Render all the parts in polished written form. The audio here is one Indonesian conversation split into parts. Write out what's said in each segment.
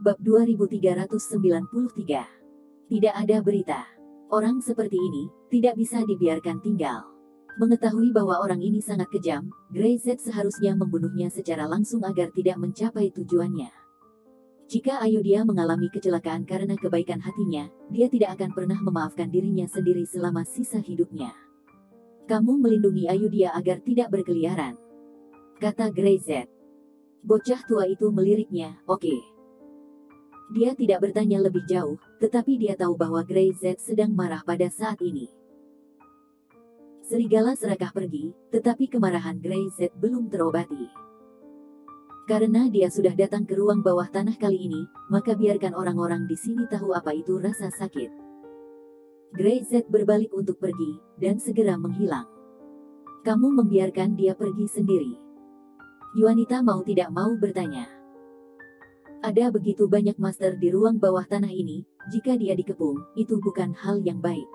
Bab 2393. Tidak ada berita. Orang seperti ini tidak bisa dibiarkan tinggal. Mengetahui bahwa orang ini sangat kejam, Grey-Z seharusnya membunuhnya secara langsung agar tidak mencapai tujuannya. Jika Ayudhya mengalami kecelakaan karena kebaikan hatinya, dia tidak akan pernah memaafkan dirinya sendiri selama sisa hidupnya. Kamu melindungi Ayudhya agar tidak berkeliaran, kata Grey-Z. Bocah tua itu meliriknya, oke. Dia tidak bertanya lebih jauh, tetapi dia tahu bahwa Grey-Z sedang marah pada saat ini. Serigala serakah pergi, tetapi kemarahan Grey-Z belum terobati. Karena dia sudah datang ke ruang bawah tanah kali ini, maka biarkan orang-orang di sini tahu apa itu rasa sakit. Grey-Z berbalik untuk pergi, dan segera menghilang. Kamu membiarkan dia pergi sendiri. Yuanita mau tidak mau bertanya. Ada begitu banyak master di ruang bawah tanah ini, jika dia dikepung, itu bukan hal yang baik.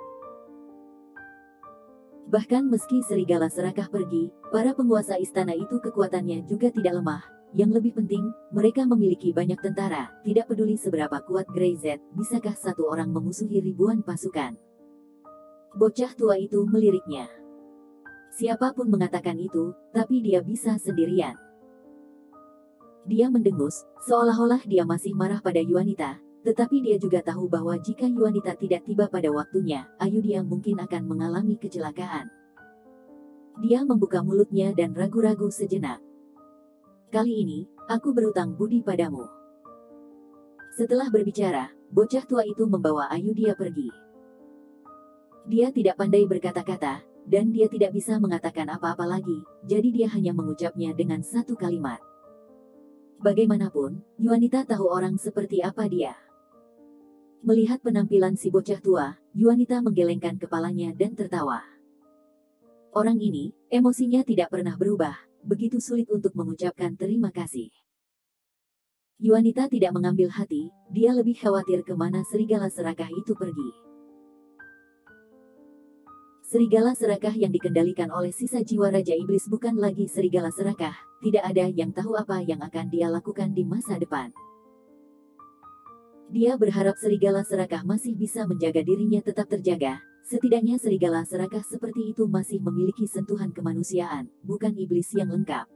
Bahkan meski serigala serakah pergi, para penguasa istana itu kekuatannya juga tidak lemah. Yang lebih penting, mereka memiliki banyak tentara, tidak peduli seberapa kuat Grey-Z, bisakah satu orang memusuhi ribuan pasukan? Bocah tua itu meliriknya. Siapapun mengatakan itu, tapi dia bisa sendirian. Dia mendengus, seolah-olah dia masih marah pada Yuanita, tetapi dia juga tahu bahwa jika Yuanita tidak tiba pada waktunya, Ayudhya mungkin akan mengalami kecelakaan. Dia membuka mulutnya dan ragu-ragu sejenak. Kali ini, aku berutang budi padamu. Setelah berbicara, bocah tua itu membawa Ayudhya pergi. Dia tidak pandai berkata-kata, dan dia tidak bisa mengatakan apa-apa lagi, jadi dia hanya mengucapnya dengan satu kalimat. Bagaimanapun, Yuanita tahu orang seperti apa dia. Melihat penampilan si bocah tua, Yuanita menggelengkan kepalanya dan tertawa. Orang ini, emosinya tidak pernah berubah, begitu sulit untuk mengucapkan terima kasih. Yuanita tidak mengambil hati, dia lebih khawatir kemana serigala serakah itu pergi. Serigala serakah yang dikendalikan oleh sisa jiwa Raja Iblis bukan lagi serigala serakah, tidak ada yang tahu apa yang akan dia lakukan di masa depan. Dia berharap serigala serakah masih bisa menjaga dirinya tetap terjaga, setidaknya serigala serakah seperti itu masih memiliki sentuhan kemanusiaan, bukan iblis yang lengkap.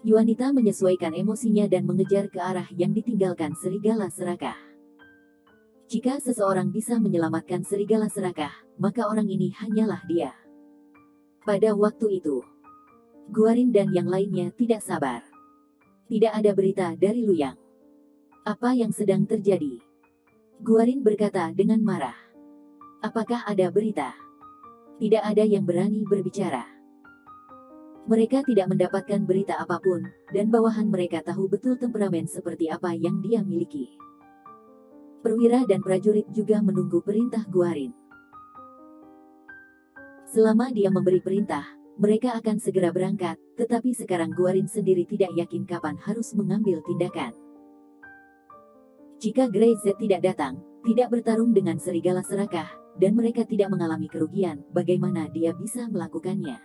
Yuanita menyesuaikan emosinya dan mengejar ke arah yang ditinggalkan serigala serakah. Jika seseorang bisa menyelamatkan serigala serakah, maka orang ini hanyalah dia. Pada waktu itu, Guarin dan yang lainnya tidak sabar. Tidak ada berita dari Luyang. Apa yang sedang terjadi? Guarin berkata dengan marah. Apakah ada berita? Tidak ada yang berani berbicara. Mereka tidak mendapatkan berita apapun, dan bawahan mereka tahu betul temperamen seperti apa yang dia miliki. Perwira dan prajurit juga menunggu perintah Guarin. Selama dia memberi perintah, mereka akan segera berangkat, tetapi sekarang Guarin sendiri tidak yakin kapan harus mengambil tindakan. Jika Grey-Z tidak datang, tidak bertarung dengan serigala serakah, dan mereka tidak mengalami kerugian, bagaimana dia bisa melakukannya?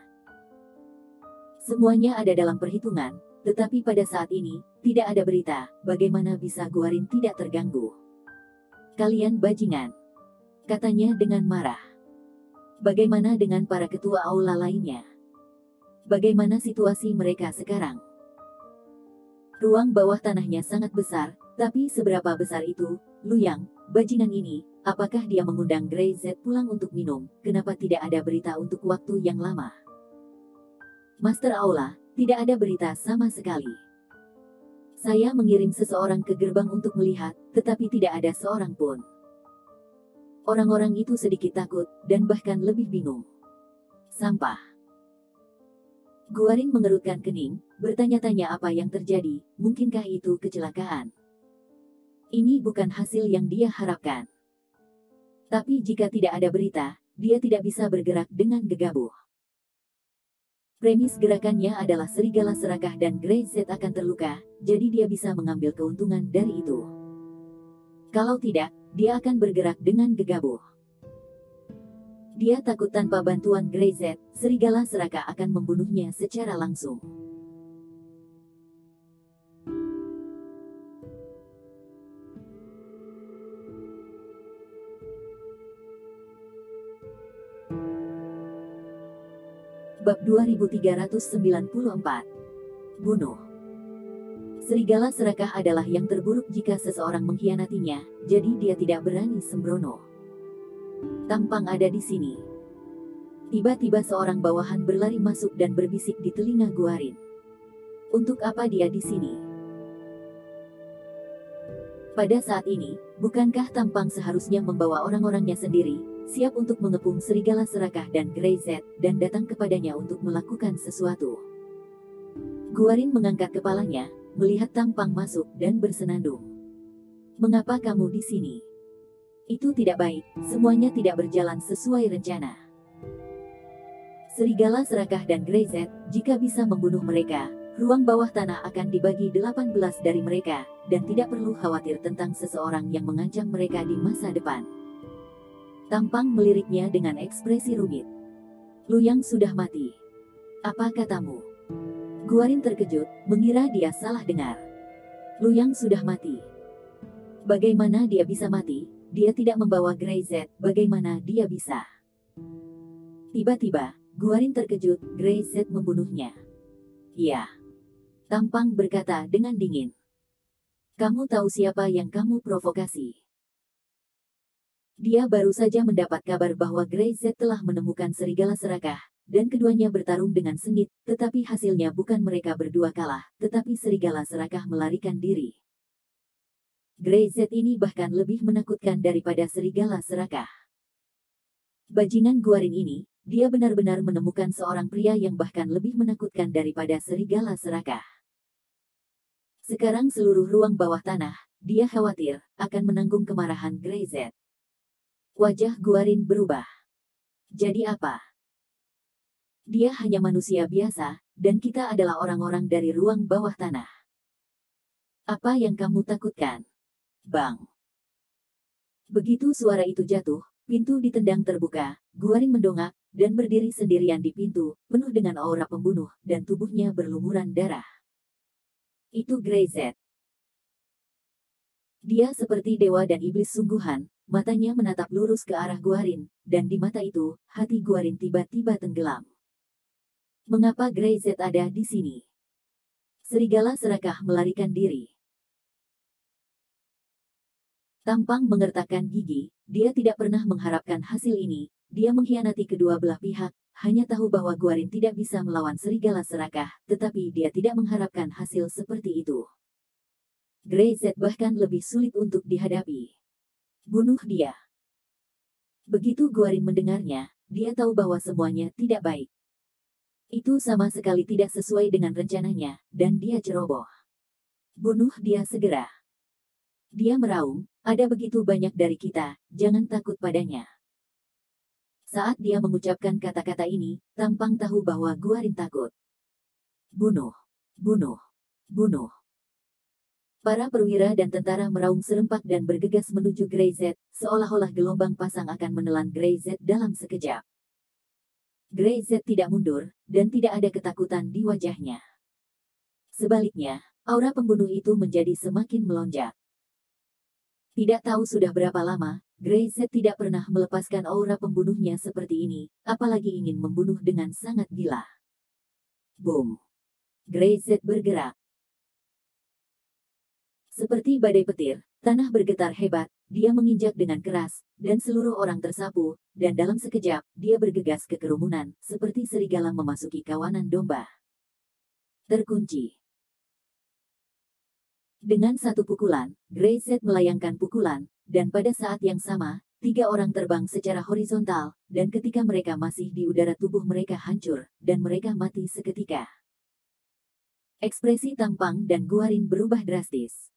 Semuanya ada dalam perhitungan, tetapi pada saat ini, tidak ada berita, bagaimana bisa Guarin tidak terganggu? Kalian bajingan, katanya dengan marah. Bagaimana dengan para ketua aula lainnya? Bagaimana situasi mereka sekarang? Ruang bawah tanahnya sangat besar, tapi seberapa besar itu? Luyang, bajingan ini, apakah dia mengundang Grey-Z pulang untuk minum? Kenapa tidak ada berita untuk waktu yang lama? Master Aula, tidak ada berita sama sekali. Saya mengirim seseorang ke gerbang untuk melihat, tetapi tidak ada seorang pun. Orang-orang itu sedikit takut, dan bahkan lebih bingung. Sampah. Guarin mengerutkan kening, bertanya-tanya apa yang terjadi, mungkinkah itu kecelakaan? Ini bukan hasil yang dia harapkan. Tapi jika tidak ada berita, dia tidak bisa bergerak dengan gegabah. Premis gerakannya adalah serigala serakah dan Grey-Z akan terluka, jadi dia bisa mengambil keuntungan dari itu. Kalau tidak, dia akan bergerak dengan gegabah. Dia takut tanpa bantuan Grey-Z, serigala serakah akan membunuhnya secara langsung. Bab 2394. Bunuh. Serigala serakah adalah yang terburuk jika seseorang mengkhianatinya, jadi dia tidak berani sembrono. Tampang ada di sini. Tiba-tiba seorang bawahan berlari masuk dan berbisik di telinga Guarin. Untuk apa dia di sini? Pada saat ini, bukankah Tampang seharusnya membawa orang-orangnya sendiri, siap untuk mengepung serigala serakah dan Grey-Z, dan datang kepadanya untuk melakukan sesuatu? Guarin mengangkat kepalanya, melihat Tampang masuk dan bersenandung. Mengapa kamu di sini? Itu tidak baik, semuanya tidak berjalan sesuai rencana. Serigala serakah dan Grey-Z, jika bisa membunuh mereka, ruang bawah tanah akan dibagi 18 dari mereka, dan tidak perlu khawatir tentang seseorang yang mengancam mereka di masa depan. Tampang meliriknya dengan ekspresi rumit. Luyang sudah mati. Apa katamu? Guarin terkejut, mengira dia salah dengar. Luyang sudah mati. Bagaimana dia bisa mati? Dia tidak membawa Grey-Z, bagaimana dia bisa? Tiba-tiba, Guarin terkejut, Grey-Z membunuhnya. Ya. Tampang berkata dengan dingin. Kamu tahu siapa yang kamu provokasi? Dia baru saja mendapat kabar bahwa Grey-Z telah menemukan serigala serakah, dan keduanya bertarung dengan sengit, tetapi hasilnya bukan mereka berdua kalah, tetapi serigala serakah melarikan diri. Grey-Z ini bahkan lebih menakutkan daripada serigala serakah. Bajingan Guarin ini, dia benar-benar menemukan seorang pria yang bahkan lebih menakutkan daripada serigala serakah. Sekarang seluruh ruang bawah tanah, dia khawatir, akan menanggung kemarahan Grey-Z. Wajah Guarin berubah. Jadi apa? Dia hanya manusia biasa, dan kita adalah orang-orang dari ruang bawah tanah. Apa yang kamu takutkan? Bang. Begitu suara itu jatuh, pintu ditendang terbuka, Guarin mendongak, dan berdiri sendirian di pintu, penuh dengan aura pembunuh, dan tubuhnya berlumuran darah. Itu Grey-Z. Dia seperti dewa dan iblis sungguhan, matanya menatap lurus ke arah Guarin, dan di mata itu, hati Guarin tiba-tiba tenggelam. Mengapa Grey-Z ada di sini? Serigala serakah melarikan diri. Tampang mengertakkan gigi, dia tidak pernah mengharapkan hasil ini, dia mengkhianati kedua belah pihak, hanya tahu bahwa Guarin tidak bisa melawan serigala serakah, tetapi dia tidak mengharapkan hasil seperti itu. Grey-Z bahkan lebih sulit untuk dihadapi. Bunuh dia. Begitu Guarin mendengarnya, dia tahu bahwa semuanya tidak baik. Itu sama sekali tidak sesuai dengan rencananya, dan dia ceroboh. Bunuh dia segera. Dia meraung, ada begitu banyak dari kita, jangan takut padanya. Saat dia mengucapkan kata-kata ini, Tampang tahu bahwa Guarin takut. Bunuh, bunuh, bunuh. Para perwira dan tentara meraung serempak dan bergegas menuju Grey-Z, seolah-olah gelombang pasang akan menelan Grey-Z dalam sekejap. Grey-Z tidak mundur, dan tidak ada ketakutan di wajahnya. Sebaliknya, aura pembunuh itu menjadi semakin melonjak. Tidak tahu sudah berapa lama, Grey-Z tidak pernah melepaskan aura pembunuhnya seperti ini, apalagi ingin membunuh dengan sangat gila. Boom! Grey-Z bergerak. Seperti badai petir, tanah bergetar hebat, dia menginjak dengan keras, dan seluruh orang tersapu, dan dalam sekejap, dia bergegas ke kerumunan, seperti serigala memasuki kawanan domba. Terkunci. Dengan satu pukulan, Grey-Z melayangkan pukulan, dan pada saat yang sama, 3 orang terbang secara horizontal, dan ketika mereka masih di udara tubuh mereka hancur, dan mereka mati seketika. Ekspresi Tampang dan Guarin berubah drastis.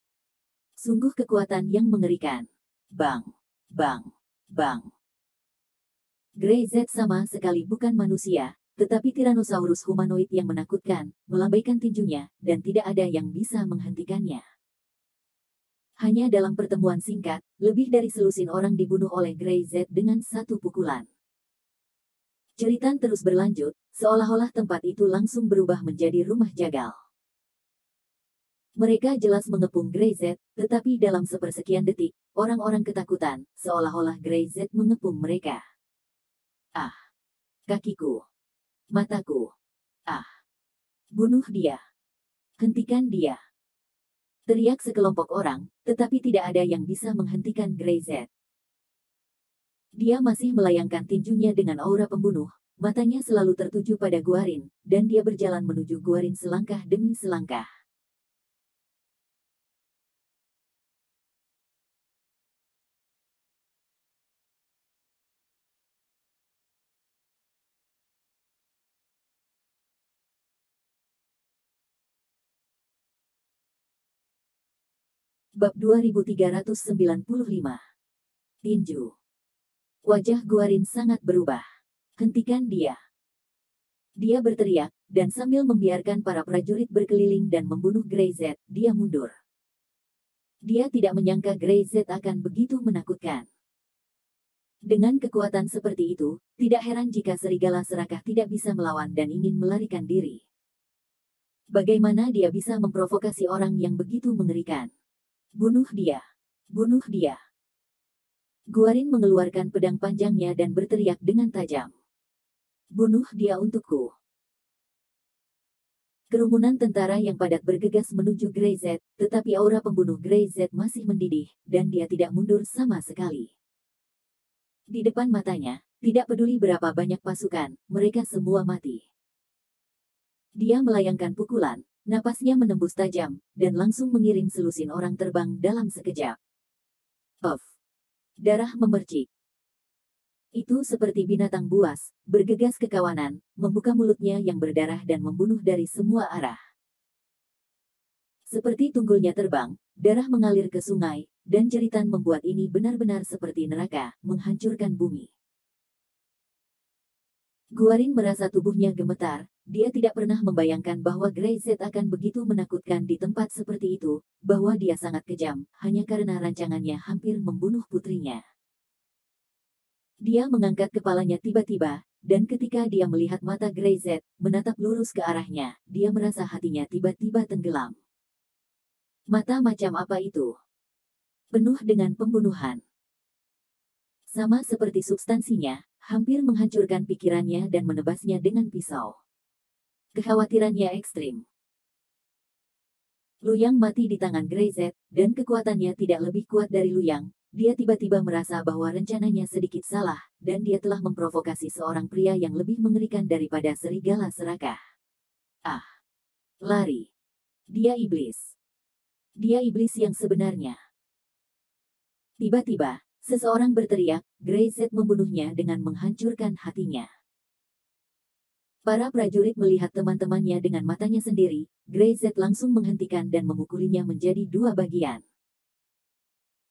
Sungguh kekuatan yang mengerikan. Bang, bang, bang. Grey-Z sama sekali bukan manusia, tetapi Tyrannosaurus humanoid yang menakutkan, melambaikan tinjunya, dan tidak ada yang bisa menghentikannya. Hanya dalam pertemuan singkat, lebih dari selusin orang dibunuh oleh Grey-Z dengan satu pukulan. Jeritan terus berlanjut, seolah-olah tempat itu langsung berubah menjadi rumah jagal. Mereka jelas mengepung Grey Z, tetapi dalam sepersekian detik, orang-orang ketakutan, seolah-olah Grey Z mengepung mereka. Ah! Kakiku! Mataku! Ah! Bunuh dia! Hentikan dia! Teriak sekelompok orang, tetapi tidak ada yang bisa menghentikan Grey Z. Dia masih melayangkan tinjunya dengan aura pembunuh, matanya selalu tertuju pada Guarin, dan dia berjalan menuju Guarin selangkah demi selangkah. Bab 2395. Tinju. Wajah Guarin sangat berubah. Hentikan dia! Dia berteriak, dan sambil membiarkan para prajurit berkeliling dan membunuh Grey Z, dia mundur. Dia tidak menyangka Grey Z akan begitu menakutkan. Dengan kekuatan seperti itu, tidak heran jika serigala serakah tidak bisa melawan dan ingin melarikan diri. Bagaimana dia bisa memprovokasi orang yang begitu mengerikan? Bunuh dia! Bunuh dia! Guarin mengeluarkan pedang panjangnya dan berteriak dengan tajam. Bunuh dia untukku! Kerumunan tentara yang padat bergegas menuju Grey Z, tetapi aura pembunuh Grey Z masih mendidih, dan dia tidak mundur sama sekali. Di depan matanya, tidak peduli berapa banyak pasukan, mereka semua mati. Dia melayangkan pukulan, napasnya menembus tajam, dan langsung mengirim selusin orang terbang dalam sekejap. Puff! Darah memercik. Itu seperti binatang buas, bergegas ke kawanan, membuka mulutnya yang berdarah dan membunuh dari semua arah. Seperti tunggulnya terbang, darah mengalir ke sungai, dan jeritan membuat ini benar-benar seperti neraka, menghancurkan bumi. Guarin merasa tubuhnya gemetar, dia tidak pernah membayangkan bahwa Grey Z akan begitu menakutkan di tempat seperti itu, bahwa dia sangat kejam, hanya karena rancangannya hampir membunuh putrinya. Dia mengangkat kepalanya tiba-tiba, dan ketika dia melihat mata Grey Z, menatap lurus ke arahnya, dia merasa hatinya tiba-tiba tenggelam. Mata macam apa itu? Penuh dengan pembunuhan. Sama seperti substansinya, hampir menghancurkan pikirannya dan menebasnya dengan pisau. Kekhawatirannya ekstrim. Luyang mati di tangan Grey Z, dan kekuatannya tidak lebih kuat dari Luyang. Dia tiba-tiba merasa bahwa rencananya sedikit salah, dan dia telah memprovokasi seorang pria yang lebih mengerikan daripada serigala serakah. Ah! Lari! Dia iblis! Dia iblis yang sebenarnya. Tiba-tiba, seseorang berteriak, Grey Z membunuhnya dengan menghancurkan hatinya. Para prajurit melihat teman-temannya dengan matanya sendiri, Grey Z langsung menghentikan dan memukulinya menjadi dua bagian.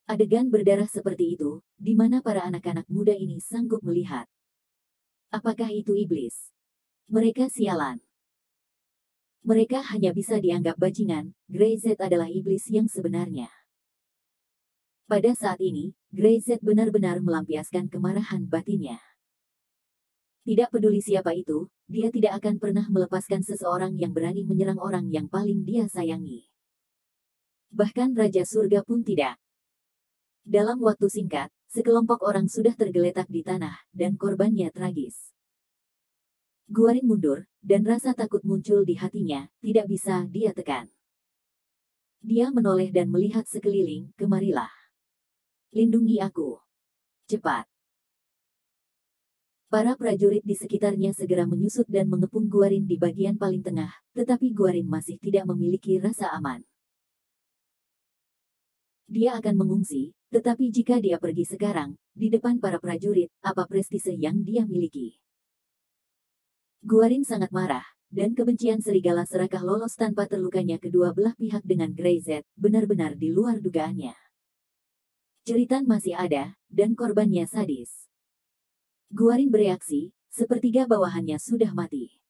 Adegan berdarah seperti itu, di mana para anak-anak muda ini sanggup melihat. Apakah itu iblis? Mereka sialan. Mereka hanya bisa dianggap bajingan, Grey Z adalah iblis yang sebenarnya. Pada saat ini, Grey Z benar-benar melampiaskan kemarahan batinnya. Tidak peduli siapa itu, dia tidak akan pernah melepaskan seseorang yang berani menyerang orang yang paling dia sayangi. Bahkan Raja Surga pun tidak. Dalam waktu singkat, sekelompok orang sudah tergeletak di tanah, dan korbannya tragis. Guarin mundur, dan rasa takut muncul di hatinya, tidak bisa dia tekan. Dia menoleh dan melihat sekeliling, kemarilah. Lindungi aku. Cepat. Para prajurit di sekitarnya segera menyusut dan mengepung Guarin di bagian paling tengah, tetapi Guarin masih tidak memiliki rasa aman. Dia akan mengungsi, tetapi jika dia pergi sekarang, di depan para prajurit, apa prestise yang dia miliki? Guarin sangat marah, dan kebencian serigala serakah lolos tanpa terlukanya kedua belah pihak dengan Grey Z, benar-benar di luar dugaannya. Jeritan masih ada, dan korbannya sadis. Guarin bereaksi, sepertiga bawahannya sudah mati.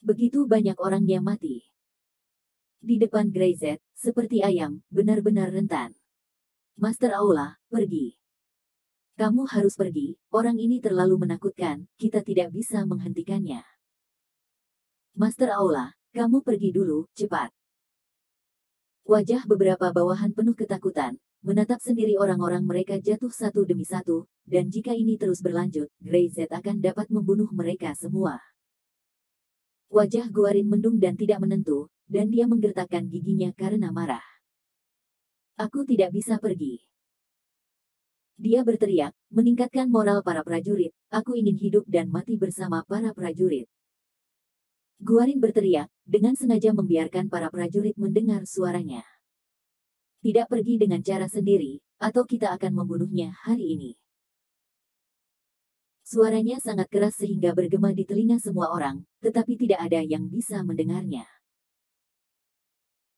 Begitu banyak orangnya mati. Di depan Grey Z, seperti ayam, benar-benar rentan. Master Aula, pergi. Kamu harus pergi, orang ini terlalu menakutkan, kita tidak bisa menghentikannya. Master Aula, kamu pergi dulu, cepat. Wajah beberapa bawahan penuh ketakutan, menatap sendiri orang-orang mereka jatuh satu demi satu, dan jika ini terus berlanjut, Grey Z akan dapat membunuh mereka semua. Wajah Guarin mendung dan tidak menentu, dan dia menggertakkan giginya karena marah. Aku tidak bisa pergi. Dia berteriak, meningkatkan moral para prajurit, aku ingin hidup dan mati bersama para prajurit. Guarin berteriak, dengan sengaja membiarkan para prajurit mendengar suaranya. Tidak pergi dengan cara sendiri, atau kita akan membunuhnya hari ini. Suaranya sangat keras sehingga bergema di telinga semua orang, tetapi tidak ada yang bisa mendengarnya.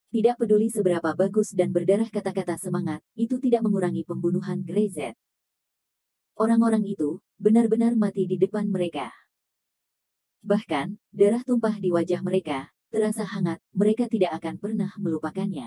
Tidak peduli seberapa bagus dan berdarah kata-kata semangat, itu tidak mengurangi pembunuhan Grey Z. Orang-orang itu benar-benar mati di depan mereka. Bahkan, darah tumpah di wajah mereka, terasa hangat, mereka tidak akan pernah melupakannya.